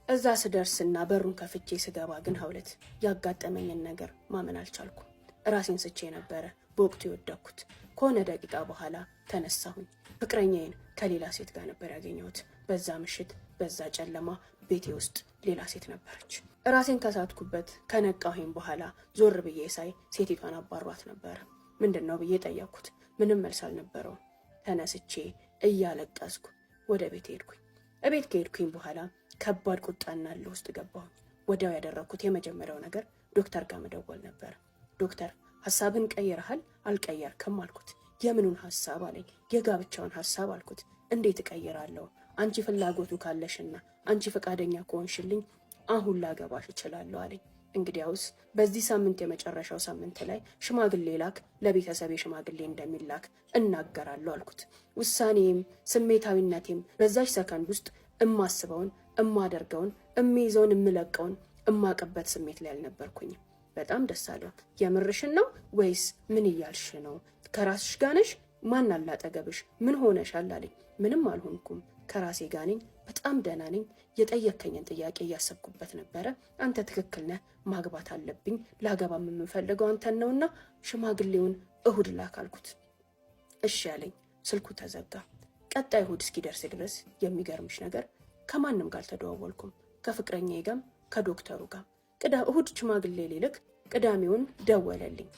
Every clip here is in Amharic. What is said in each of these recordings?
እዛ ስደርስና በሩን ከፍቼ ስገባ ግን ሀውለት ያጋጠመኝን ነገር ማመን አልቻልኩም። ራሴን ስቼ ነበረ በወቅቱ የወደኩት። ከሆነ ደቂቃ በኋላ ተነሳሁኝ። ፍቅረኛዬን ከሌላ ሴት ጋር ነበር ያገኘሁት። በዛ ምሽት በዛ ጨለማ ቤቴ ውስጥ ሌላ ሴት ነበረች። ራሴን ከሳትኩበት ከነቃሁኝ በኋላ ዞር ብዬ ሳይ ሴቲቷን አባሯት ነበረ። ምንድን ነው ብዬ ጠየቅኩት። ምንም መልስ አልነበረውም። ተነስቼ እያለቀስኩ ወደ ቤት ሄድኩኝ። እቤት ከሄድኩኝ በኋላ ከባድ ቁጣና እልህ ውስጥ ገባሁኝ። ወዲያው ያደረኩት የመጀመሪያው ነገር ዶክተር ጋር መደወል ነበር። ዶክተር ሐሳብን ቀይረሃል አልቀየርክም አልኩት። የምኑን ሐሳብ አለኝ። የጋብቻውን ሐሳብ አልኩት። እንዴት እቀይራለሁ? አንቺ ፍላጎቱ ካለሽና አንቺ ፈቃደኛ ከሆንሽልኝ አሁን ላገባሽ እችላለሁ አለኝ። እንግዲያውስ በዚህ ሳምንት የመጨረሻው ሳምንት ላይ ሽማግሌ ላክ፣ ለቤተሰቤ ሽማግሌ እንደሚላክ እናገራለሁ አልኩት። ውሳኔም ስሜታዊነቴም በዛች ሰከንድ ውስጥ እማስበውን እማደርገውን እሚይዘውን እምለቀውን እማቅበት ስሜት ላይ አልነበርኩኝም። በጣም ደስ አለው። የምርሽን ነው ወይስ ምን እያልሽ ነው? ከራስሽ ጋር ነሽ? ማን አለ አጠገብሽ? ምን ሆነሻል አለኝ። ምንም አልሆንኩም፣ ከራሴ ጋር ነኝ፣ በጣም ደህና ነኝ። የጠየከኝን ጥያቄ እያሰብኩበት ነበረ። አንተ ትክክል ነህ፣ ማግባት አለብኝ፣ ላገባም የምፈልገው አንተን ነውና ሽማግሌውን እሁድ ላክ አልኩት። እሺ አለኝ። ስልኩ ተዘጋ። ቀጣይ እሁድ እስኪደርስ ድረስ የሚገርምሽ ነገር ከማንም ጋር አልተደዋወልኩም። ከፍቅረኛዬ ጋርም ከዶክተሩ ጋር። እሁድ ሽማግሌ ሊልክ ቅዳሜውን ደወለልኝ።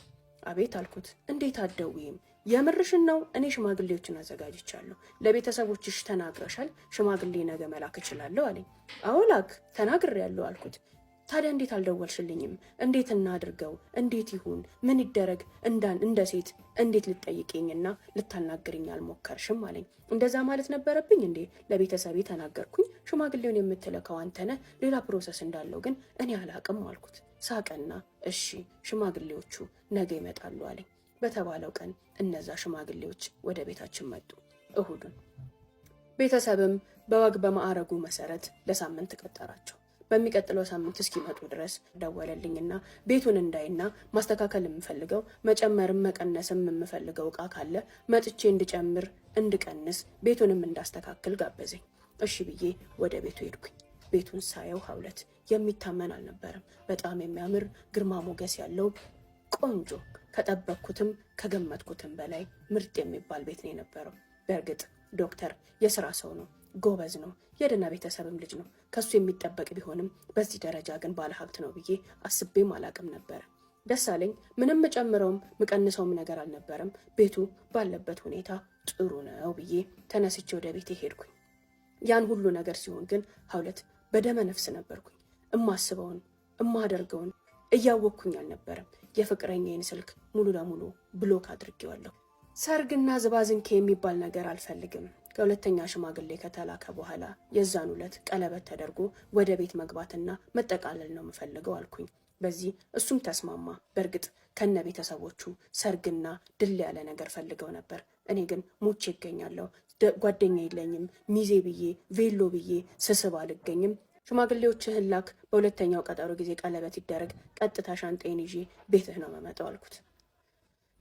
አቤት አልኩት። እንዴት አትደውይም? የምርሽን ነው? እኔ ሽማግሌዎችን አዘጋጅቻለሁ። ለቤተሰቦችሽ ተናግረሻል? ሽማግሌ ነገ መላክ እችላለሁ አለኝ። አዎ ላክ፣ ተናግሬያለሁ አልኩት። ታዲያ እንዴት አልደወልሽልኝም? እንዴት እናድርገው? እንዴት ይሁን? ምን ይደረግ? እንደ ሴት እንዴት ልትጠይቅኝና ልታናግርኝ አልሞከርሽም አለኝ። እንደዛ ማለት ነበረብኝ እንዴ? ለቤተሰቤ ተናገርኩኝ። ሽማግሌውን የምትልከው አንተ ነህ። ሌላ ፕሮሰስ እንዳለው ግን እኔ አላቅም አልኩት። ሳቀና እሺ ሽማግሌዎቹ ነገ ይመጣሉ አለኝ። በተባለው ቀን እነዛ ሽማግሌዎች ወደ ቤታችን መጡ። እሁዱን ቤተሰብም በወግ በማዕረጉ መሰረት ለሳምንት ቀጠራቸው። በሚቀጥለው ሳምንት እስኪመጡ ድረስ ደወለልኝና ቤቱን እንዳይና ማስተካከል የምፈልገው መጨመርም መቀነስም የምፈልገው እቃ ካለ መጥቼ እንድጨምር እንድቀንስ ቤቱንም እንዳስተካክል ጋበዘኝ። እሺ ብዬ ወደ ቤቱ ሄድኩኝ። ቤቱን ሳየው ሀውለት የሚታመን አልነበረም። በጣም የሚያምር ግርማ ሞገስ ያለው ቆንጆ፣ ከጠበቅኩትም ከገመትኩትም በላይ ምርጥ የሚባል ቤት ነው የነበረው። በእርግጥ ዶክተር የስራ ሰው ነው፣ ጎበዝ ነው፣ የደህና ቤተሰብም ልጅ ነው። ከሱ የሚጠበቅ ቢሆንም በዚህ ደረጃ ግን ባለሀብት ነው ብዬ አስቤም አላቅም ነበረ። ደስ አለኝ። ምንም ምጨምረውም ምቀንሰውም ነገር አልነበረም። ቤቱ ባለበት ሁኔታ ጥሩ ነው ብዬ ተነስቼ ወደ ቤቴ ሄድኩኝ። ያን ሁሉ ነገር ሲሆን ግን ሀውለት በደመ ነፍስ ነበርኩኝ። እማስበውን እማደርገውን እያወቅኩኝ አልነበረም። የፍቅረኛዬን ስልክ ሙሉ ለሙሉ ብሎክ አድርጌዋለሁ። ሰርግና ዝባዝንኬ የሚባል ነገር አልፈልግም። ከሁለተኛ ሽማግሌ ከተላከ በኋላ የዛን ዕለት ቀለበት ተደርጎ ወደ ቤት መግባትና መጠቃለል ነው የምፈልገው አልኩኝ። በዚህ እሱም ተስማማ። በእርግጥ ከነ ቤተሰቦቹ ሰርግና ድል ያለ ነገር ፈልገው ነበር። እኔ ግን ሞቼ ይገኛለሁ። ጓደኛ የለኝም። ሚዜ ብዬ ቬሎ ብዬ ስስብ አልገኝም። ሽማግሌዎችህን ላክ፣ በሁለተኛው ቀጠሮ ጊዜ ቀለበት ይደረግ፣ ቀጥታ ሻንጤን ይዤ ቤትህ ነው መመጣው አልኩት።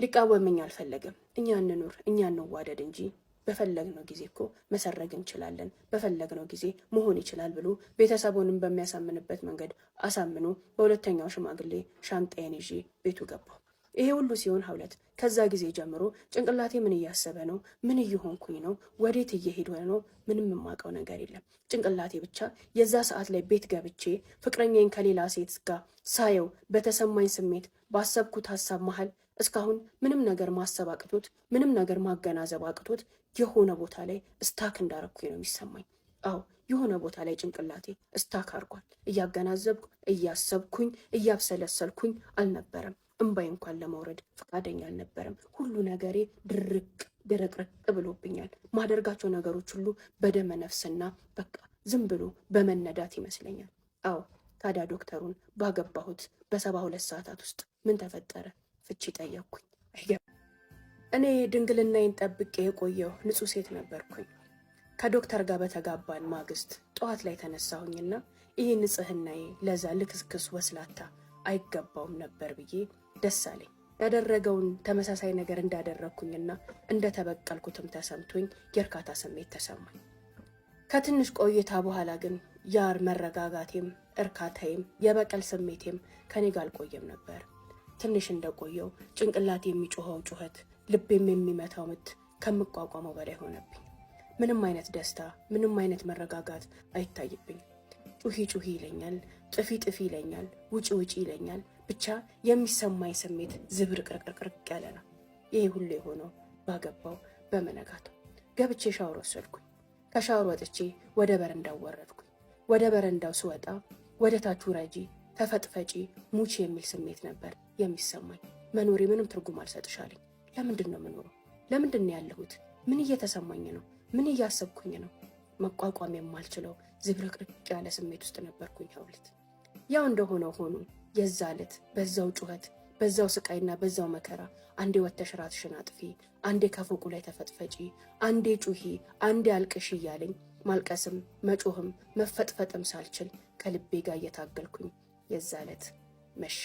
ሊቃወምኝ አልፈለገም። እኛ እንኑር፣ እኛ እንዋደድ እንጂ በፈለግነው ጊዜ እኮ መሰረግ እንችላለን፣ በፈለግነው ጊዜ መሆን ይችላል ብሎ ቤተሰቡንም በሚያሳምንበት መንገድ አሳምኖ በሁለተኛው ሽማግሌ ሻንጣዬን ይዤ ቤቱ ገባሁ። ይሄ ሁሉ ሲሆን ሀውለት ከዛ ጊዜ ጀምሮ ጭንቅላቴ ምን እያሰበ ነው? ምን እየሆንኩኝ ነው? ወዴት እየሄድ ነው? ምንም የማውቀው ነገር የለም። ጭንቅላቴ ብቻ የዛ ሰዓት ላይ ቤት ገብቼ ፍቅረኛዬን ከሌላ ሴት ጋር ሳየው በተሰማኝ ስሜት ባሰብኩት ሀሳብ መሀል እስካሁን ምንም ነገር ማሰብ አቅቶት ምንም ነገር ማገናዘብ አቅቶት የሆነ ቦታ ላይ እስታክ እንዳረኩኝ ነው የሚሰማኝ። አዎ የሆነ ቦታ ላይ ጭንቅላቴ እስታክ አርጓል። እያገናዘብኩ እያሰብኩኝ እያብሰለሰልኩኝ አልነበረም። እምባይ እንኳን ለማውረድ ፈቃደኛ አልነበረም። ሁሉ ነገሬ ድርቅርቅ ብሎብኛል። ማደርጋቸው ነገሮች ሁሉ በደመ ነፍስና በቃ ዝም ብሎ በመነዳት ይመስለኛል። አዎ ታዲያ ዶክተሩን ባገባሁት በ72 ሰዓታት ውስጥ ምን ተፈጠረ? ፍቺ ጠየቅኩኝ። እኔ ድንግልናዬን ጠብቄ የቆየው ንጹሕ ሴት ነበርኩኝ። ከዶክተር ጋር በተጋባን ማግስት ጠዋት ላይ ተነሳሁኝና ይህ ንጽህናዬ ለዛ ልክስክስ ወስላታ አይገባውም ነበር ብዬ ደስ አለኝ። ያደረገውን ተመሳሳይ ነገር እንዳደረግኩኝና እንደተበቀልኩትም ተሰምቶኝ የእርካታ ስሜት ተሰማኝ። ከትንሽ ቆይታ በኋላ ግን ያር መረጋጋቴም እርካታዬም የበቀል ስሜቴም ከኔ ጋር አልቆየም ነበር። ትንሽ እንደቆየው ጭንቅላት የሚጮኸው ጩኸት፣ ልቤም የሚመታው ምት ከምቋቋመው በላይ ሆነብኝ። ምንም አይነት ደስታ፣ ምንም አይነት መረጋጋት አይታይብኝ። ጩሂ ጩሂ ይለኛል፣ ጥፊ ጥፊ ይለኛል፣ ውጪ ውጪ ይለኛል። ብቻ የሚሰማኝ ስሜት ዝብርቅርቅርቅ ያለ ነው። ይሄ ሁሉ የሆነው ባገባው በመነጋታው ገብቼ ሻወር ወሰድኩኝ። ከሻወር ወጥቼ ወደ በረንዳው ወረድኩኝ። ወደ በረንዳው ስወጣ ወደ ታች ውረጂ፣ ተፈጥፈጪ፣ ሙቺ የሚል ስሜት ነበር የሚሰማኝ። መኖሬ ምንም ትርጉም አልሰጥሻለኝ። ለምንድን ነው የምኖረው? ለምንድን ነው ያለሁት? ምን እየተሰማኝ ነው? ምን እያሰብኩኝ ነው? መቋቋም የማልችለው ዝብርቅርቅ ያለ ስሜት ውስጥ ነበርኩኝ ሐውልት። ያው እንደሆነው ሆኖ የዛ ዕለት በዛው ጩኸት፣ በዛው ስቃይና በዛው መከራ አንዴ ወተሽ ራስሽን አጥፊ፣ አንዴ ከፎቁ ላይ ተፈጥፈጪ፣ አንዴ ጩሂ፣ አንዴ አልቅሽ እያለኝ ማልቀስም መጮህም መፈጥፈጥም ሳልችል ከልቤ ጋር እየታገልኩኝ የዛ ዕለት መሸ።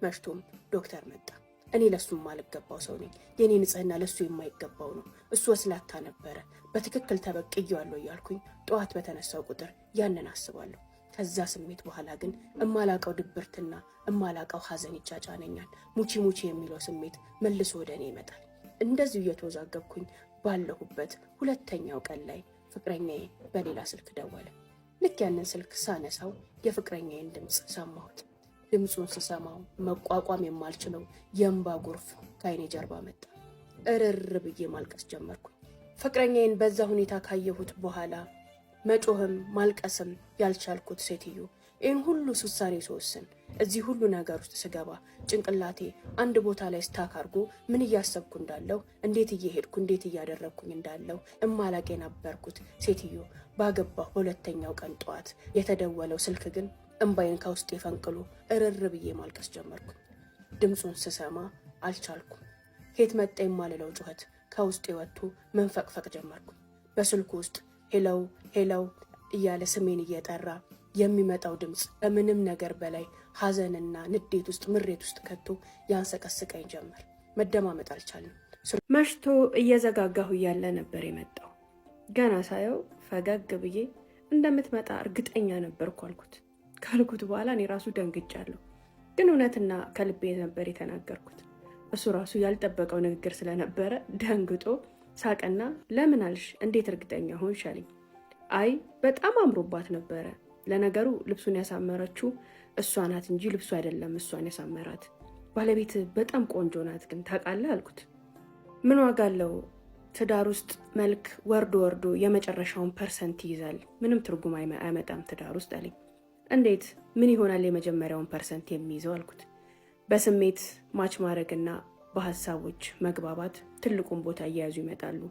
መሽቶም ዶክተር መጣ። እኔ ለሱ የማልገባው ሰው ነኝ። የኔ ንጽህና ለሱ የማይገባው ነው። እሱ ወስላታ ነበረ፣ በትክክል ተበቅየዋለሁ እያልኩኝ ጠዋት በተነሳው ቁጥር ያንን አስባለሁ። ከዛ ስሜት በኋላ ግን እማላቀው ድብርትና እማላቀው ሐዘን ይጫጫነኛል። ሙቺ ሙቺ የሚለው ስሜት መልሶ ወደ እኔ ይመጣል። እንደዚሁ እየተወዛገብኩኝ ባለሁበት ሁለተኛው ቀን ላይ ፍቅረኛዬ በሌላ ስልክ ደወለ። ልክ ያንን ስልክ ሳነሳው የፍቅረኛዬን ድምፅ ሰማሁት። ድምፁን ስሰማው መቋቋም የማልችለው የእንባ ጎርፍ ከዓይኔ ጀርባ መጣ። እርር ብዬ ማልቀስ ጀመርኩኝ። ፍቅረኛዬን በዛ ሁኔታ ካየሁት በኋላ መጮህም ማልቀስም ያልቻልኩት ሴትዮ ይህን ሁሉ ውሳኔ ስወስን፣ እዚህ ሁሉ ነገር ውስጥ ስገባ ጭንቅላቴ አንድ ቦታ ላይ ስታክ አድርጎ ምን እያሰብኩ እንዳለው፣ እንዴት እየሄድኩ እንዴት እያደረግኩኝ እንዳለው እማላቅ የነበርኩት ሴትዮ ባገባሁ በሁለተኛው ቀን ጠዋት የተደወለው ስልክ ግን እንባዬን ከውስጤ ፈንቅሎ እርር ብዬ ማልቀስ ጀመርኩኝ። ድምፁን ስሰማ አልቻልኩም። ከየት መጣ የማልለው ጩኸት ከውስጤ ወጥቶ መንፈቅፈቅ ጀመርኩኝ። በስልኩ ውስጥ ሄለው ሄለው እያለ ስሜን እየጠራ የሚመጣው ድምፅ ከምንም ነገር በላይ ሐዘንና ንዴት ውስጥ ምሬት ውስጥ ከቶ ያንሰቀስቀኝ ጀመር። መደማመጥ አልቻልንም። መሽቶ እየዘጋጋሁ እያለ ነበር የመጣው። ገና ሳየው ፈገግ ብዬ እንደምትመጣ እርግጠኛ ነበርኩ አልኩት። ካልኩት በኋላ እኔ ራሱ ደንግጫለሁ። ግን እውነትና ከልቤ ነበር የተናገርኩት። እሱ ራሱ ያልጠበቀው ንግግር ስለነበረ ደንግጦ ሳቀና ለምን አልሽ? እንዴት እርግጠኛ ሆንሽ አለኝ። አይ በጣም አምሮባት ነበረ። ለነገሩ ልብሱን ያሳመረችው እሷ ናት እንጂ ልብሱ አይደለም እሷን ያሳመራት። ባለቤት በጣም ቆንጆ ናት ግን ታውቃለህ አልኩት። ምን ዋጋ አለው? ትዳር ውስጥ መልክ ወርዶ ወርዶ የመጨረሻውን ፐርሰንት ይይዛል። ምንም ትርጉም አይመጣም ትዳር ውስጥ አለኝ። እንዴት? ምን ይሆናል የመጀመሪያውን ፐርሰንት የሚይዘው አልኩት። በስሜት ማች ማድረግና በሀሳቦች መግባባት ትልቁን ቦታ እየያዙ ይመጣሉ።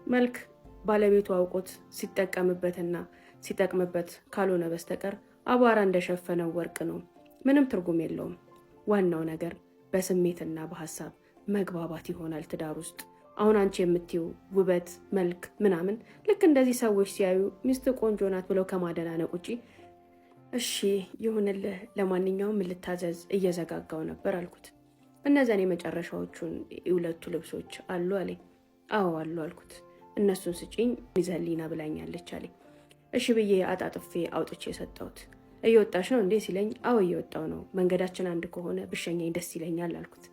መልክ ባለቤቱ አውቆት ሲጠቀምበትና ሲጠቅምበት ካልሆነ በስተቀር አቧራ እንደሸፈነው ወርቅ ነው። ምንም ትርጉም የለውም። ዋናው ነገር በስሜትና በሀሳብ መግባባት ይሆናል ትዳር ውስጥ። አሁን አንቺ የምትይው ውበት፣ መልክ ምናምን ልክ እንደዚህ ሰዎች ሲያዩ ሚስት ቆንጆ ናት ብለው ከማደናነቅ ውጪ እሺ ይሁንልህ፣ ለማንኛውም ልታዘዝ እየዘጋጋው ነበር አልኩት። እነዚያን የመጨረሻዎቹን ሁለቱ ልብሶች አሉ አለኝ። አዎ አሉ አልኩት። እነሱን ስጪኝ ይዘህልኝና ብላኛለች አለኝ። እሺ ብዬ አጣጥፌ አውጥቼ የሰጠሁት። እየወጣሽ ነው እንዴ ሲለኝ፣ አዎ እየወጣው ነው፣ መንገዳችን አንድ ከሆነ ብሸኘኝ ደስ ይለኛል አልኩት።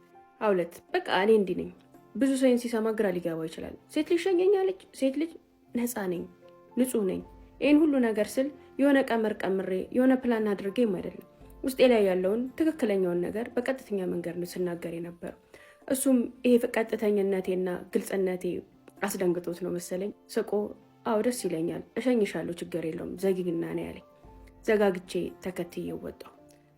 አውለት በቃ እኔ እንዲህ ነኝ። ብዙ ሰውን ሲሰማ ግራ ሊገባው ይችላል። ሴት ልጅ ሸኘኛለች። ሴት ልጅ ነፃ ነኝ፣ ንጹህ ነኝ። ይህን ሁሉ ነገር ስል የሆነ ቀመር ቀምሬ የሆነ ፕላን አድርጌም አይደለም። ውስጤ ላይ ያለውን ትክክለኛውን ነገር በቀጥተኛ መንገድ ነው ስናገር የነበር። እሱም ይሄ ቀጥተኝነቴና ግልጽነቴ አስደንግጦት ነው መሰለኝ ስቆ አዎ ደስ ይለኛል፣ እሸኝሻለሁ፣ ችግር የለውም ዘግይና ነው ያለኝ። ዘጋግቼ ተከትዬው ወጣሁ።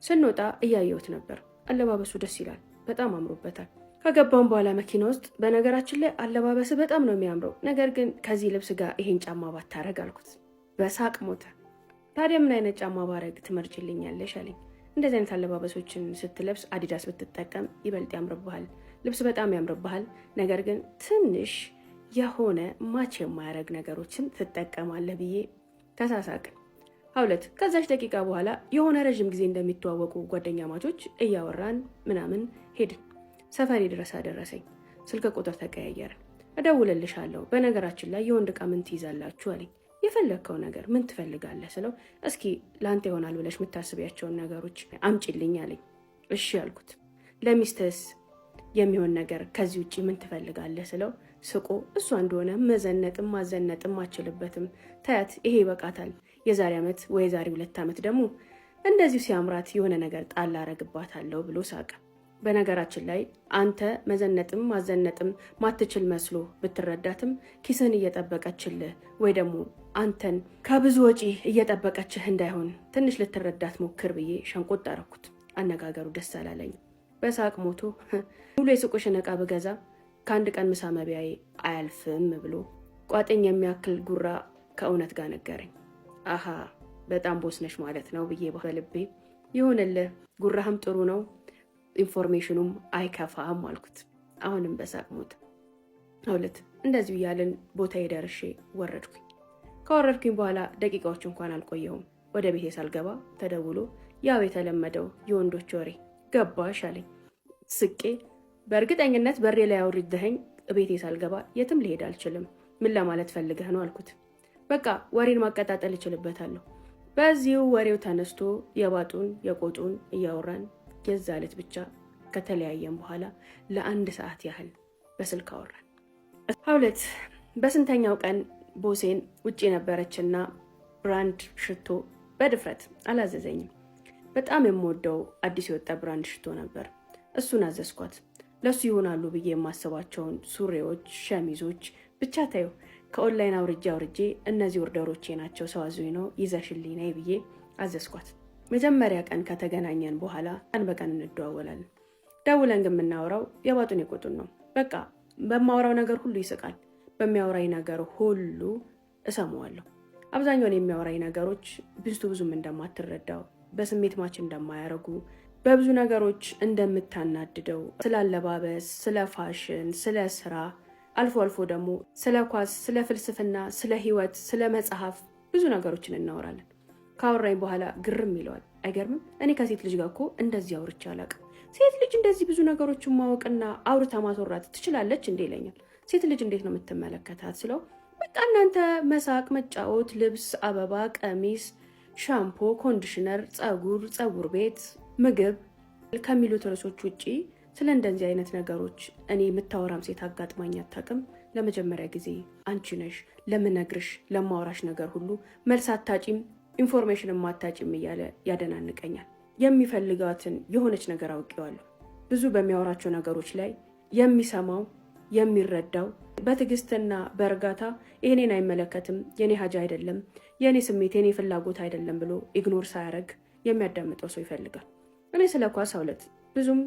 ስንወጣ እያየሁት ነበር። አለባበሱ ደስ ይላል፣ በጣም አምሮበታል። ከገባን በኋላ መኪና ውስጥ በነገራችን ላይ አለባበስ በጣም ነው የሚያምረው፣ ነገር ግን ከዚህ ልብስ ጋር ይሄን ጫማ ባታረግ አልኩት። በሳቅ ሞተ። ታዲያ ምን አይነት ጫማ ባረግ ትመርጭልኛለሽ አለኝ። እንደዚህ አይነት አለባበሶችን ስትለብስ አዲዳስ ብትጠቀም ይበልጥ ያምርብሃል። ልብስ በጣም ያምርብሃል፣ ነገር ግን ትንሽ የሆነ ማች የማያረግ ነገሮችን ትጠቀማለህ ብዬ ተሳሳቅን። ሀውለት ከዛች ደቂቃ በኋላ የሆነ ረዥም ጊዜ እንደሚተዋወቁ ጓደኛ ማቾች እያወራን ምናምን ሄድን። ሰፈሬ ድረስ አደረሰኝ። ስልክ ቁጥር ተቀያየርን። እደውልልሻለሁ፣ በነገራችን ላይ የወንድ ዕቃ ምን ትይዛላችሁ አለኝ። የፈለግከው ነገር ምን ትፈልጋለህ ስለው እስኪ ለአንተ ይሆናል ብለሽ የምታስቢያቸውን ነገሮች አምጪልኝ አለኝ። እሺ አልኩት። ለሚስትስ የሚሆን ነገር ከዚህ ውጭ ምን ትፈልጋለህ ስለው ስቆ እሷ እንደሆነ መዘነጥም ማዘነጥም አችልበትም፣ ታያት ይሄ ይበቃታል፣ የዛሬ ዓመት ወይ የዛሬ 2 ዓመት ደግሞ እንደዚሁ ሲያምራት የሆነ ነገር ጣል አረግባታለሁ ብሎ ሳቀ። በነገራችን ላይ አንተ መዘነጥም ማዘነጥም ማትችል መስሎ ብትረዳትም ኪስህን እየጠበቀችልህ ወይ ደግሞ አንተን ከብዙ ወጪ እየጠበቀችህ እንዳይሆን ትንሽ ልትረዳት ሞክር ብዬ ሸንቆጥ አረኩት። አነጋገሩ ደስ አላለኝ። በሳቅ ሞቶ ሙሉ የሱቁሽን ዕቃ ብገዛ ከአንድ ቀን ምሳ መቢያዬ አያልፍም ብሎ ቋጥኝ የሚያክል ጉራ ከእውነት ጋር ነገረኝ። አሃ በጣም ቦስነሽ ማለት ነው ብዬ በልቤ ይሁንልህ፣ ጉራህም ጥሩ ነው፣ ኢንፎርሜሽኑም አይከፋም አልኩት። አሁንም በሳቅ ሞት። ሁለት እንደዚሁ እያልን ቦታ ደርሼ ወረድኩኝ። ከወረድኩኝ በኋላ ደቂቃዎች እንኳን አልቆየሁም። ወደ ቤቴ ሳልገባ ተደውሎ ያው የተለመደው የወንዶች ወሬ ገባሽ አለኝ። ስቄ በእርግጠኝነት በሬ ላይ አውርደኸኝ ቤቴ ሳልገባ የትም ልሄድ አልችልም፣ ምን ለማለት ፈልገህ ነው አልኩት። በቃ ወሬን ማቀጣጠል እችልበታለሁ። በዚሁ ወሬው ተነስቶ የባጡን የቆጡን እያወራን የዛ ዕለት ብቻ ከተለያየን በኋላ ለ1 ሰዓት ያህል በስልክ አወራን። ሁለት በስንተኛው ቀን ቦሴን ውጭ ነበረችና ብራንድ ሽቶ በድፍረት አላዘዘኝም። በጣም የምወደው አዲስ የወጣ ብራንድ ሽቶ ነበር። እሱን አዘዝኳት። ለሱ ይሆናሉ ብዬ የማስባቸውን ሱሪዎች፣ ሸሚዞች ብቻ ታዩ ከኦንላይን አውርጄ እነዚህ ኦርደሮቼ ናቸው፣ ሰው አዞኝ ነው ይዘሽልኝ ነይ ብዬ አዘዝኳት። መጀመሪያ ቀን ከተገናኘን በኋላ ቀን በቀን እንደዋወላለን። ደውለን ግን የምናወራው የባጡን የቆጡን ነው። በቃ በማወራው ነገር ሁሉ ይስቃል። በሚያወራኝ ነገር ሁሉ እሰማዋለሁ። አብዛኛውን የሚያወራኝ ነገሮች ብዙም እንደማትረዳው፣ በስሜት ማች እንደማያረጉ፣ በብዙ ነገሮች እንደምታናድደው፣ ስለ አለባበስ፣ ስለ ፋሽን፣ ስለ ስራ፣ አልፎ አልፎ ደግሞ ስለ ኳስ፣ ስለ ፍልስፍና፣ ስለ ህይወት፣ ስለ መጽሐፍ ብዙ ነገሮችን እናወራለን። ካወራኝ በኋላ ግርም ይለዋል። አይገርምም? እኔ ከሴት ልጅ ጋር እኮ እንደዚህ አውርቼ አላውቅም። ሴት ልጅ እንደዚህ ብዙ ነገሮችን ማወቅና አውርታ ማስወራት ትችላለች እንዴ ይለኛል። ሴት ልጅ እንዴት ነው የምትመለከታት ስለው በቃ እናንተ መሳቅ፣ መጫወት፣ ልብስ፣ አበባ፣ ቀሚስ፣ ሻምፖ፣ ኮንዲሽነር፣ ፀጉር ቤት፣ ምግብ ከሚሉት ርዕሶች ውጪ ስለ እንደዚህ አይነት ነገሮች እኔ የምታወራም ሴት አጋጥማኝ አታውቅም። ለመጀመሪያ ጊዜ አንቺ ነሽ ለምነግርሽ ለማወራሽ ነገር ሁሉ መልስ አታጪም፣ ኢንፎርሜሽን ማታጪም እያለ ያደናንቀኛል። የሚፈልጋትን የሆነች ነገር አውቄዋለሁ። ብዙ በሚያወራቸው ነገሮች ላይ የሚሰማው የሚረዳው በትዕግስትና በእርጋታ ይሄኔን አይመለከትም፣ የኔ ሀጃ አይደለም፣ የኔ ስሜት የኔ ፍላጎት አይደለም ብሎ ኢግኖር ሳያደርግ የሚያዳምጠው ሰው ይፈልጋል። እኔ ስለ ኳስ ሁለት ብዙም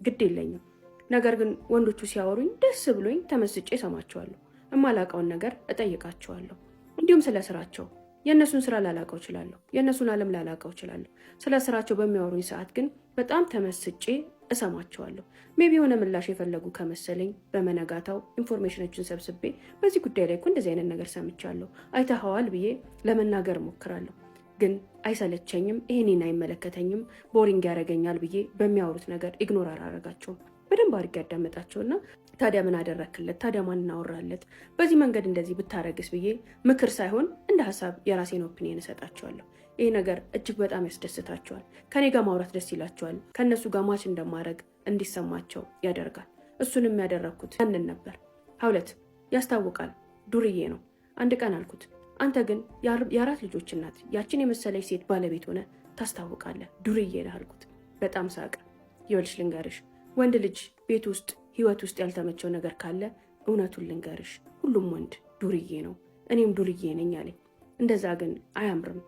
ግድ የለኝም። ነገር ግን ወንዶቹ ሲያወሩኝ ደስ ብሎኝ ተመስጬ ሰማቸዋለሁ። እማላውቀውን ነገር እጠይቃቸዋለሁ። እንዲሁም ስለ ስራቸው የእነሱን ስራ ላላውቀው እችላለሁ፣ የእነሱን ዓለም ላላውቀው እችላለሁ። ስለ ስራቸው በሚያወሩኝ ሰዓት ግን በጣም ተመስጬ እሰማቸዋለሁ። ሜቢ የሆነ ምላሽ የፈለጉ ከመሰለኝ በመነጋታው ኢንፎርሜሽኖችን ሰብስቤ በዚህ ጉዳይ ላይ እኮ እንደዚህ አይነት ነገር ሰምቻለሁ አይተኸዋል ብዬ ለመናገር እሞክራለሁ። ግን አይሰለቸኝም፣ ይሄኔን አይመለከተኝም፣ ቦሪንግ ያደርገኛል ብዬ በሚያወሩት ነገር ኢግኖር አላረጋቸውም። በደንብ አድርጌ ያዳመጣቸውና ታዲያ ምን አደረክለት፣ ታዲያ ማን እናወራለት፣ በዚህ መንገድ እንደዚህ ብታረግስ ብዬ ምክር ሳይሆን እንደ ሀሳብ የራሴን ኦፒኒየን እሰጣቸዋለሁ። ይሄ ነገር እጅግ በጣም ያስደስታቸዋል። ከኔ ጋር ማውራት ደስ ይላቸዋል። ከእነሱ ጋር ማች እንደማድረግ እንዲሰማቸው ያደርጋል። እሱንም ያደረግኩት ያንን ነበር። ሁለት ያስታውቃል፣ ዱርዬ ነው። አንድ ቀን አልኩት፣ አንተ ግን የ4 ልጆች እናት ያችን የመሰለች ሴት ባለቤት ሆነ ታስታውቃለህ፣ ዱርዬ ነህ አልኩት። በጣም ሳቀ። ይኸውልሽ ልንገርሽ፣ ወንድ ልጅ ቤት ውስጥ ህይወት ውስጥ ያልተመቸው ነገር ካለ እውነቱን ልንገርሽ፣ ሁሉም ወንድ ዱርዬ ነው፣ እኔም ዱርዬ ነኝ አለኝ። እንደዛ ግን አያምርም።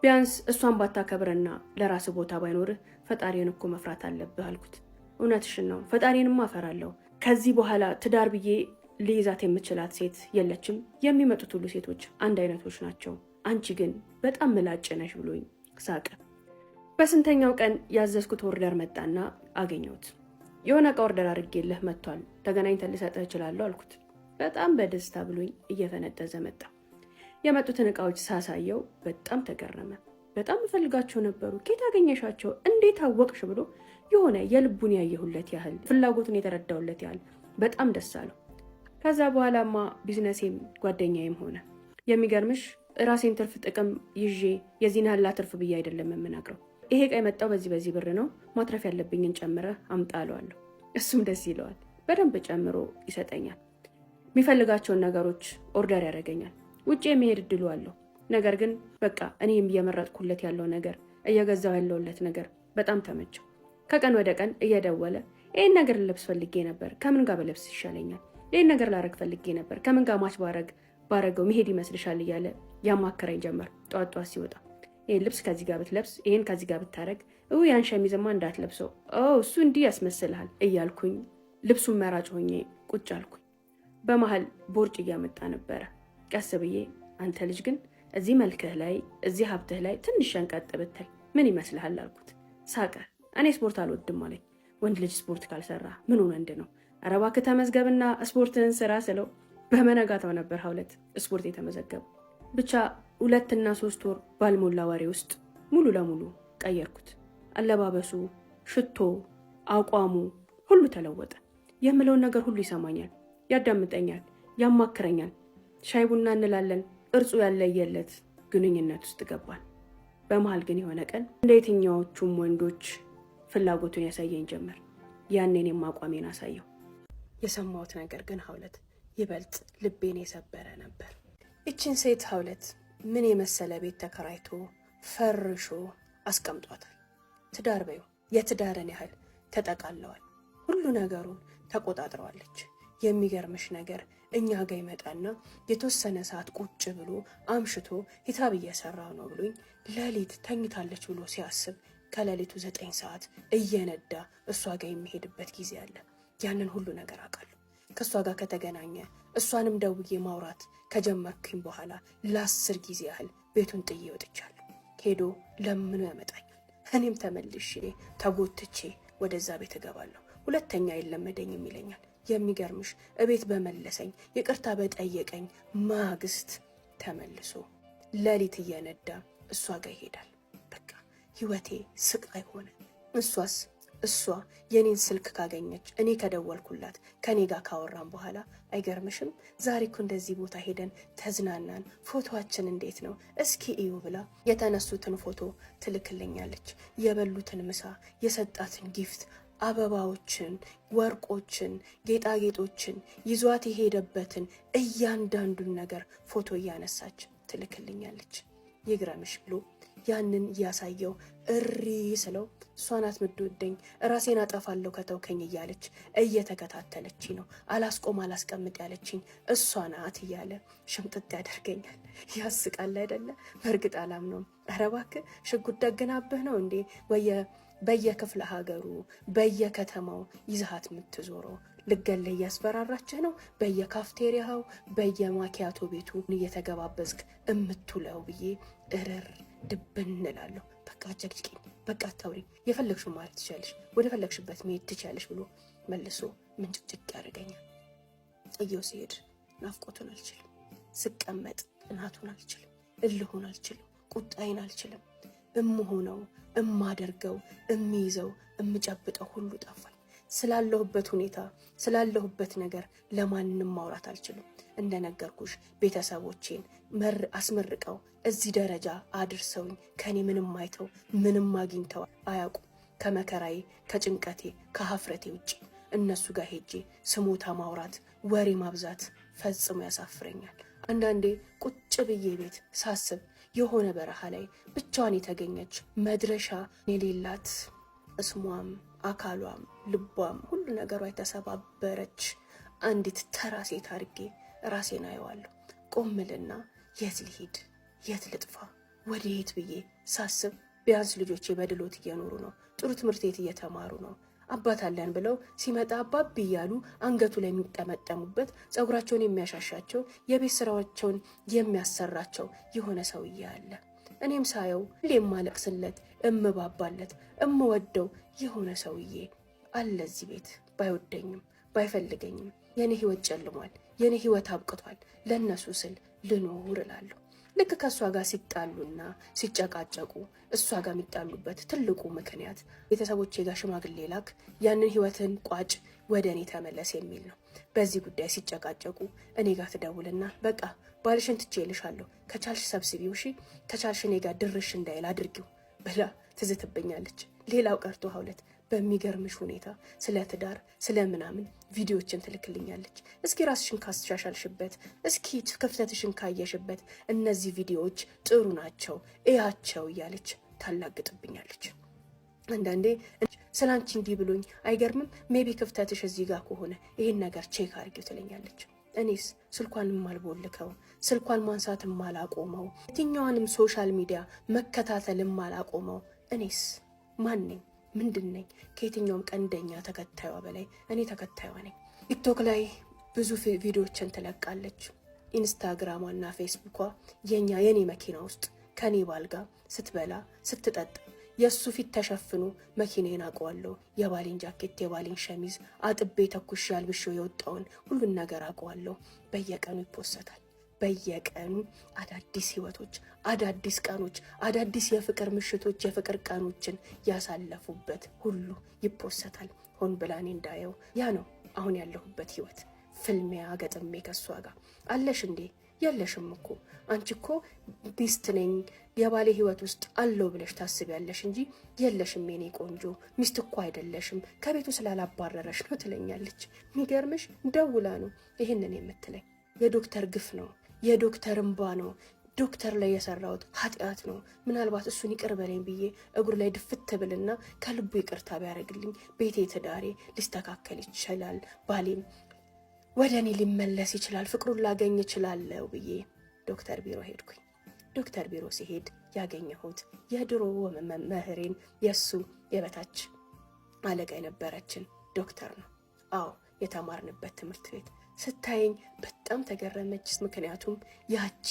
ቢያንስ እሷን ባታከብረና ለራስ ቦታ ባይኖርህ ፈጣሪን እኮ መፍራት አለብህ አልኩት። እውነትሽን ነው፣ ፈጣሪንማ እፈራለሁ። ከዚህ በኋላ ትዳር ብዬ ልይዛት የምችላት ሴት የለችም። የሚመጡት ሁሉ ሴቶች አንድ አይነቶች ናቸው። አንቺ ግን በጣም ምላጭ ነሽ ብሎኝ ሳቀ። በስንተኛው ቀን ያዘዝኩት ኦርደር መጣና አገኘሁት። የሆነ እቃ ኦርደር አድርጌልህ መጥቷል፣ ተገናኝተን ልሰጥህ እችላለሁ አልኩት። በጣም በደስታ ብሎኝ እየፈነጠዘ መጣ። የመጡትን እቃዎች ሳሳየው በጣም ተገረመ። በጣም እፈልጋቸው ነበሩ፣ ከየት አገኘሻቸው፣ እንዴት አወቅሽ ብሎ የሆነ የልቡን ያየሁለት ያህል ፍላጎቱን የተረዳሁለት ያህል በጣም ደስ አለው። ከዛ በኋላማ ቢዝነሴም ጓደኛዬም ሆነ። የሚገርምሽ ራሴን ትርፍ ጥቅም ይዤ የዚህን ያህል ትርፍ ብዬ አይደለም የምናግረው። ይሄ ዕቃ የመጣው በዚህ ብር ነው፣ ማትረፍ ያለብኝን ጨምረህ አምጣ እለዋለሁ። እሱም ደስ ይለዋል። በደንብ ጨምሮ ይሰጠኛል። የሚፈልጋቸውን ነገሮች ኦርደር ያደርገኛል። ውጭ የመሄድ እድሉ አለው። ነገር ግን በቃ እኔም እየመረጥኩለት ያለው ነገር እየገዛው ያለውለት ነገር በጣም ተመቸው። ከቀን ወደ ቀን እየደወለ ይህን ነገር ልብስ ፈልጌ ነበር፣ ከምን ጋር በለብስ ይሻለኛል? ይህን ነገር ላረግ ፈልጌ ነበር፣ ከምን ጋር ማች ባረገው መሄድ ይመስልሻል? እያለ ያማከረኝ ጀመር። ጧት ሲወጣ ይህን ልብስ ከዚህ ጋር ብትለብስ፣ ይህን ከዚህ ጋር ብታረግ፣ ያን ሸሚዝማ እንዳትለብሰው፣ እሱ እንዲህ ያስመስልሃል እያልኩኝ ልብሱን መራጭ ሆኜ ቁጭ አልኩኝ። በመሀል ቦርጭ እያመጣ ነበረ። ቀስ ብዬ አንተ ልጅ ግን እዚህ መልክህ ላይ እዚህ ሀብትህ ላይ ትንሽ ሸንቀጥ ብትል ምን ይመስልሃል አልኩት። ሳቀ። እኔ ስፖርት አልወድም አለኝ። ወንድ ልጅ ስፖርት ካልሰራ ምን ወንድ ነው? ኧረ እባክህ ተመዝገብና ስፖርትህን ስራ ስለው በመነጋታው ነበር 2 ስፖርት የተመዘገቡ። ብቻ 2 እና 3 ወር ባልሞላ ወሬ ውስጥ ሙሉ ለሙሉ ቀየርኩት። አለባበሱ፣ ሽቶ፣ አቋሙ ሁሉ ተለወጠ። የምለውን ነገር ሁሉ ይሰማኛል፣ ያዳምጠኛል፣ ያማክረኛል። ሻይ ቡና እንላለን። ቅርጹ ያለየለት ግንኙነት ውስጥ ገባን። በመሃል ግን የሆነ ቀን እንደ የትኛዎቹም ወንዶች ፍላጎቱን ያሳየኝ ጀመር። ያኔን አቋሜን አሳየው። የሰማሁት ነገር ግን ሀውለት ይበልጥ ልቤን የሰበረ ነበር። ይችን ሴት ሀውለት ምን የመሰለ ቤት ተከራይቶ ፈርሾ አስቀምጧታል። ትዳር በይው የትዳርን ያህል ተጠቃለዋል። ሁሉ ነገሩን ተቆጣጥረዋለች። የሚገርምሽ ነገር እኛ ጋ ይመጣና የተወሰነ ሰዓት ቁጭ ብሎ አምሽቶ ሂሳብ እየሰራው ነው ብሎኝ ሌሊት ተኝታለች ብሎ ሲያስብ ከሌሊቱ 9 ሰዓት እየነዳ እሷ ጋር የሚሄድበት ጊዜ አለ። ያንን ሁሉ ነገር አውቃለሁ። ከእሷ ጋር ከተገናኘ እሷንም ደውዬ ማውራት ከጀመርኩኝ በኋላ ለ10 ጊዜ ያህል ቤቱን ጥዬ ወጥቻለሁ። ሄዶ ለምኖ ያመጣኛል። እኔም ተመልሼ ተጎትቼ ወደዛ ቤት እገባለሁ። ሁለተኛ አይለመደኝም ይለኛል። የሚገርምሽ እቤት በመለሰኝ ይቅርታ በጠየቀኝ ማግስት ተመልሶ ሌሊት እየነዳ እሷ ጋር ይሄዳል። በቃ ህይወቴ ስቃይ ሆነ። እሷ የኔን ስልክ ካገኘች እኔ ከደወልኩላት ከኔ ጋር ካወራን በኋላ አይገርምሽም ዛሬ እኮ እንደዚህ ቦታ ሄደን ተዝናናን፣ ፎቶአችን እንዴት ነው እስኪ እዩ ብላ የተነሱትን ፎቶ ትልክልኛለች። የበሉትን ምሳ፣ የሰጣትን ጊፍት፣ አበባዎችን፣ ወርቆችን፣ ጌጣጌጦችን፣ ይዟት የሄደበትን እያንዳንዱን ነገር ፎቶ እያነሳች ትልክልኛለች። ይግረምሽ ብሎ ያንን እያሳየው እሪ ስለው እሷ ናት ምትወደኝ፣ ራሴን አጠፋለሁ ከተውከኝ እያለች እየተከታተለች ነው። አላስቆም አላስቀምጥ ያለችኝ እሷ ናት እያለ ሽምጥጥ ያደርገኛል። ያስቃል አይደለ? በእርግጥ አላምነውም። ኧረ እባክህ ሽጉጥ ደግናብህ ነው እንዴ በየክፍለ ሀገሩ በየከተማው ይዛሃት የምትዞረው? ልገለይ እያስፈራራችህ ነው በየካፍቴሪያው በየማኪያቶ ቤቱ እየተገባበዝክ እምትውለው ብዬ እርር ድብን እላለሁ። በቃ አጨቅጭቂኝ፣ በቃ አታውሪ፣ የፈለግሽው ማለት ትችያለሽ፣ ወደ ፈለግሽበት መሄድ ትችያለሽ ብሎ መልሶ ምንጭጭቅ ያደርገኛል። ጥዬው ሲሄድ ናፍቆቱን አልችልም፣ ስቀመጥ ቅናቱን አልችልም፣ እልሁን አልችልም፣ ቁጣይን አልችልም። እምሆነው እማደርገው እሚይዘው እምጨብጠው ሁሉ ጠፋኝ። ስላለሁበት ሁኔታ ስላለሁበት ነገር ለማንም ማውራት አልችልም። እንደነገርኩሽ ቤተሰቦቼን አስመርቀው እዚህ ደረጃ አድርሰውኝ ከኔ ምንም አይተው ምንም አግኝተው አያውቁም። ከመከራዬ ከጭንቀቴ ከሀፍረቴ ውጭ እነሱ ጋር ሄጄ ስሞታ ማውራት ወሬ ማብዛት ፈጽሞ ያሳፍረኛል። አንዳንዴ ቁጭ ብዬ ቤት ሳስብ የሆነ በረሃ ላይ ብቻዋን የተገኘች መድረሻ የሌላት እስሟም አካሏም ልቧም ሁሉ ነገሯ የተሰባበረች አንዲት ተራ ሴት አድርጌ ራሴን አየዋለሁ። ቆምልና የት ልሂድ፣ የት ልጥፋ፣ ወዴት ብዬ ሳስብ ቢያንስ ልጆቼ በድሎት እየኖሩ ነው፣ ጥሩ ትምህርት ቤት እየተማሩ ነው። አባት አለን ብለው ሲመጣ አባቢ እያሉ አንገቱ ላይ የሚጠመጠሙበት ፀጉራቸውን የሚያሻሻቸው የቤት ስራቸውን የሚያሰራቸው የሆነ ሰውዬ አለ። እኔም ሳየው የማለቅስለት እምባባለት እምወደው የሆነ ሰውዬ አለ እዚህ ቤት። ባይወደኝም ባይፈልገኝም የኔ ህይወት ጨልሟል፣ የኔ ህይወት አብቅቷል፣ ለነሱ ስል ልኖር እላለሁ። ልክ ከእሷ ጋር ሲጣሉና ሲጨቃጨቁ እሷ ጋር የሚጣሉበት ትልቁ ምክንያት ቤተሰቦቼ ጋር ሽማግሌ ላክ፣ ያንን ህይወትን ቋጭ፣ ወደ እኔ ተመለስ የሚል ነው። በዚህ ጉዳይ ሲጨቃጨቁ እኔ ጋር ትደውልና በቃ ባልሽን ትቼልሻለሁ፣ ከቻልሽ ሰብስቢው፣ እሺ ከቻልሽ እኔ ጋር ድርሽ እንዳይል አድርጊው ብላ ትዝትብኛለች። ሌላው ቀርቶ ሀውለት በሚገርምሽ ሁኔታ ስለ ትዳር ስለ ምናምን ቪዲዮዎችን ትልክልኛለች። እስኪ ራስሽን ካስሻሻልሽበት፣ እስኪ ክፍተትሽን ካየሽበት እነዚህ ቪዲዮዎች ጥሩ ናቸው እያቸው እያለች ታላግጥብኛለች። አንዳንዴ ስላንቺ እንዲህ ብሎኝ አይገርምም፣ ሜቢ ክፍተትሽ እዚህ ጋር ከሆነ ይህን ነገር ቼክ አድርጊው ትለኛለች። እኔስ ስልኳን የማልቦልከው ስልኳን ማንሳት የማላቆመው የትኛዋንም ሶሻል ሚዲያ መከታተል የማላቆመው እኔስ ማን ነኝ? ምንድን ነኝ? ከየትኛውም ቀንደኛ ተከታዩዋ በላይ እኔ ተከታዩዋ ነኝ። ቲክቶክ ላይ ብዙ ቪዲዮዎችን ትለቃለች። ኢንስታግራሟና ፌስቡኳ የኔ መኪና ውስጥ ከኔ ባልጋ ስትበላ ስትጠጣ የእሱ ፊት ተሸፍኖ መኪናዬን አውቀዋለሁ። የባሌን ጃኬት የባሌን ሸሚዝ አጥቤ ተኩሽ ያልብሼው የወጣውን ሁሉን ነገር አውቀዋለሁ። በየቀኑ ይፖሰታል። በየቀኑ አዳዲስ ህይወቶች፣ አዳዲስ ቀኖች፣ አዳዲስ የፍቅር ምሽቶች፣ የፍቅር ቀኖችን ያሳለፉበት ሁሉ ይፖሰታል። ሆን ብላኔ እንዳየው ያ ነው አሁን ያለሁበት ህይወት። ፍልሚያ ገጥሜ ከሷ ጋር አለሽ እንዴ? የለሽም እኮ አንቺ እኮ ሚስት ነኝ የባሌ ህይወት ውስጥ አለው ብለሽ ታስቢያለሽ እንጂ የለሽም የኔ ቆንጆ፣ ሚስት እኮ አይደለሽም፣ ከቤቱ ስላላባረረሽ ነው ትለኛለች። የሚገርምሽ ደውላ ነው ይህንን የምትለኝ። የዶክተር ግፍ ነው፣ የዶክተር እንባ ነው፣ ዶክተር ላይ የሰራሁት ኃጢአት ነው። ምናልባት እሱን ይቅር በለኝ ብዬ እግሩ ላይ ድፍት ብልና ከልቡ ይቅርታ ቢያደርግልኝ ቤቴ ትዳሬ ሊስተካከል ይችላል፣ ባሌም ወደ እኔ ሊመለስ ይችላል፣ ፍቅሩን ላገኝ ይችላለሁ ብዬ ዶክተር ቢሮ ሄድኩኝ። ዶክተር ቢሮ ሲሄድ ያገኘሁት የድሮ መምህሬን የእሱ የበታች አለቃ የነበረችን ዶክተር ነው። አዎ የተማርንበት ትምህርት ቤት። ስታየኝ በጣም ተገረመች። ምክንያቱም ያቺ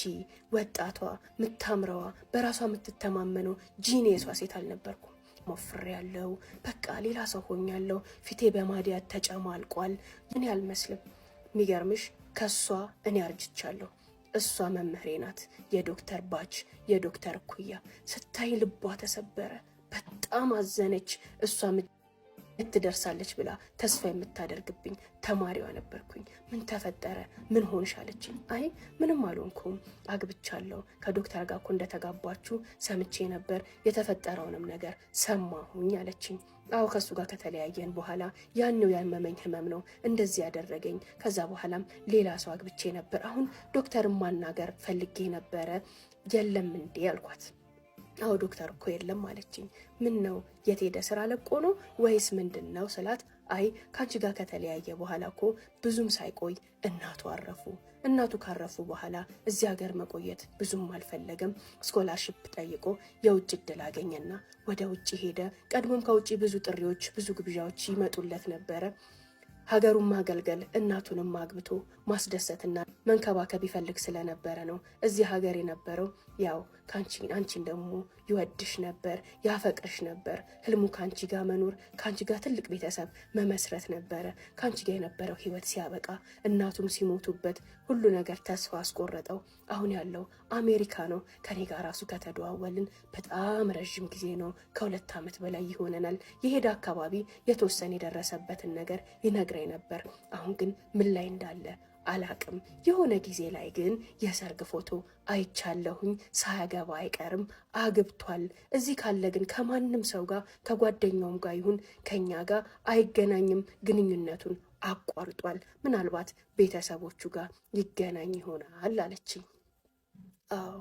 ወጣቷ ምታምረዋ በራሷ የምትተማመነው ጂኒየሷ ሴት አልነበርኩም። ሞፍሬ ያለው በቃ ሌላ ሰው ሆኛለሁ። ፊቴ በማዲያት ተጨማልቋል። እኔ አልመስልም። የሚገርምሽ ከሷ እኔ አርጅቻለሁ። እሷ መምህሬ ናት። የዶክተር ባች የዶክተር እኩያ። ስታይ ልቧ ተሰበረ። በጣም አዘነች። እሷ ትደርሳለች ብላ ተስፋ የምታደርግብኝ ተማሪዋ ነበርኩኝ። ምን ተፈጠረ? ምን ሆንሽ አለችኝ። አይ ምንም አልሆንኩም፣ አግብቻለሁ። ከዶክተር ጋር እኮ እንደተጋባችሁ ሰምቼ ነበር፣ የተፈጠረውንም ነገር ሰማሁኝ አለችኝ። አዎ ከሱ ጋር ከተለያየን በኋላ ያንው ያመመኝ ህመም ነው እንደዚህ ያደረገኝ። ከዛ በኋላም ሌላ ሰው አግብቼ ነበር። አሁን ዶክተርን ማናገር ፈልጌ ነበረ። የለም እንዴ አልኳት። አዎ ዶክተር እኮ የለም አለችኝ። ምን ነው የት ሄደ? ስራ ለቆ ነው ወይስ ምንድን ነው ስላት፣ አይ ከአንቺ ጋር ከተለያየ በኋላ እኮ ብዙም ሳይቆይ እናቱ አረፉ። እናቱ ካረፉ በኋላ እዚህ ሀገር መቆየት ብዙም አልፈለገም። ስኮላርሺፕ ጠይቆ የውጭ እድል አገኘና ወደ ውጭ ሄደ። ቀድሞም ከውጭ ብዙ ጥሪዎች ብዙ ግብዣዎች ይመጡለት ነበረ። ሀገሩን ማገልገል እናቱንም አግብቶ ማስደሰትና መንከባከብ ይፈልግ ስለነበረ ነው እዚህ ሀገር የነበረው። ያው አንቺን ደግሞ ይወድሽ ነበር፣ ያፈቅርሽ ነበር። ህልሙ ከአንቺ ጋር መኖር፣ ከአንቺ ጋር ትልቅ ቤተሰብ መመስረት ነበረ። ከአንቺ ጋር የነበረው ህይወት ሲያበቃ እናቱም ሲሞቱበት ሁሉ ነገር ተስፋ አስቆረጠው። አሁን ያለው አሜሪካ ነው። ከኔ ጋር ራሱ ከተደዋወልን በጣም ረዥም ጊዜ ነው። ከ2 ዓመት በላይ ይሆነናል። የሄደ አካባቢ የተወሰነ የደረሰበትን ነገር ይነግረኝ ነበር። አሁን ግን ምን ላይ እንዳለ አላቅም። የሆነ ጊዜ ላይ ግን የሰርግ ፎቶ አይቻለሁኝ። ሳያገባ አይቀርም፣ አግብቷል። እዚህ ካለ ግን ከማንም ሰው ጋር ከጓደኛውም ጋር ይሁን ከኛ ጋር አይገናኝም። ግንኙነቱን አቋርጧል። ምናልባት ቤተሰቦቹ ጋር ይገናኝ ይሆናል አለችኝ። አዎ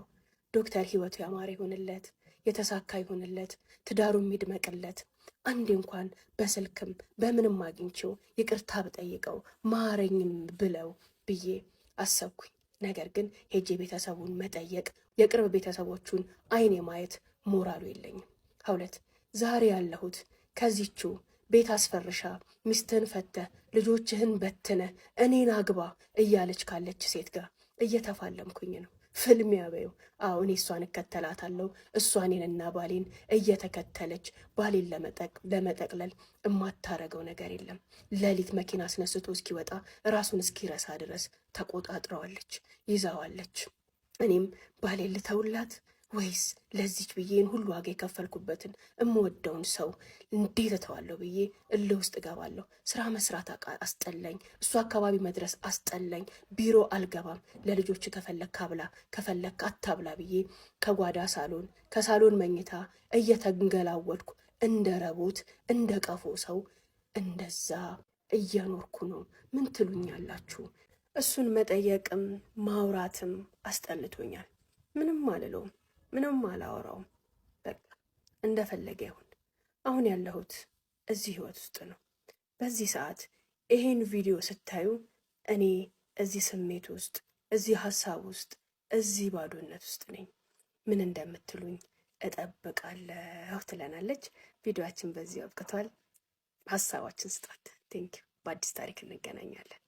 ዶክተር ህይወቱ ያማረ ይሆንለት፣ የተሳካ ይሆንለት፣ ትዳሩ የሚድመቅለት። አንዴ እንኳን በስልክም በምንም አግኝቼው ይቅርታ ብጠይቀው ማረኝም ብለው ብዬ አሰብኩኝ። ነገር ግን ሄጄ ቤተሰቡን መጠየቅ የቅርብ ቤተሰቦቹን አይኔ ማየት ሞራሉ የለኝም። ሀውለት ዛሬ ያለሁት ከዚቹ ቤት አስፈርሻ ሚስትህን ፈተህ ልጆችህን በትነህ እኔን አግባ እያለች ካለች ሴት ጋር እየተፋለምኩኝ ነው። ፍልሚያ በይው። አዎ እኔ እሷን እከተላታለሁ። እሷ እኔንና ባሌን እየተከተለች ባሌን ለመጠቅለል የማታረገው ነገር የለም። ሌሊት መኪና አስነስቶ እስኪወጣ ራሱን እስኪረሳ ድረስ ተቆጣጥረዋለች፣ ይዛዋለች። እኔም ባሌን ልተውላት ወይስ ለዚች ብዬን ሁሉ ዋጋ የከፈልኩበትን እምወደውን ሰው እንዴት እተዋለሁ ብዬ እልህ ውስጥ እገባለሁ። ስራ መስራት አስጠላኝ፣ እሱ አካባቢ መድረስ አስጠላኝ። ቢሮ አልገባም። ለልጆች ከፈለክ አብላ ከፈለክ አታብላ ብዬ ከጓዳ ሳሎን፣ ከሳሎን መኝታ እየተንገላወድኩ እንደ ረቦት እንደ ቀፎ ሰው እንደዛ እየኖርኩ ነው። ምን ትሉኛላችሁ? እሱን መጠየቅም ማውራትም አስጠልቶኛል። ምንም አልለውም፣ ምንም አላወራውም። በቃ እንደፈለገ ይሁን። አሁን ያለሁት እዚህ ህይወት ውስጥ ነው። በዚህ ሰዓት ይሄን ቪዲዮ ስታዩ እኔ እዚህ ስሜት ውስጥ፣ እዚህ ሀሳብ ውስጥ፣ እዚህ ባዶነት ውስጥ ነኝ። ምን እንደምትሉኝ እጠብቃለሁ ትለናለች። ቪዲዮአችን በዚህ አብቅቷል። ሀሳባችን ስጧት። ቴንኪው። በአዲስ ታሪክ እንገናኛለን።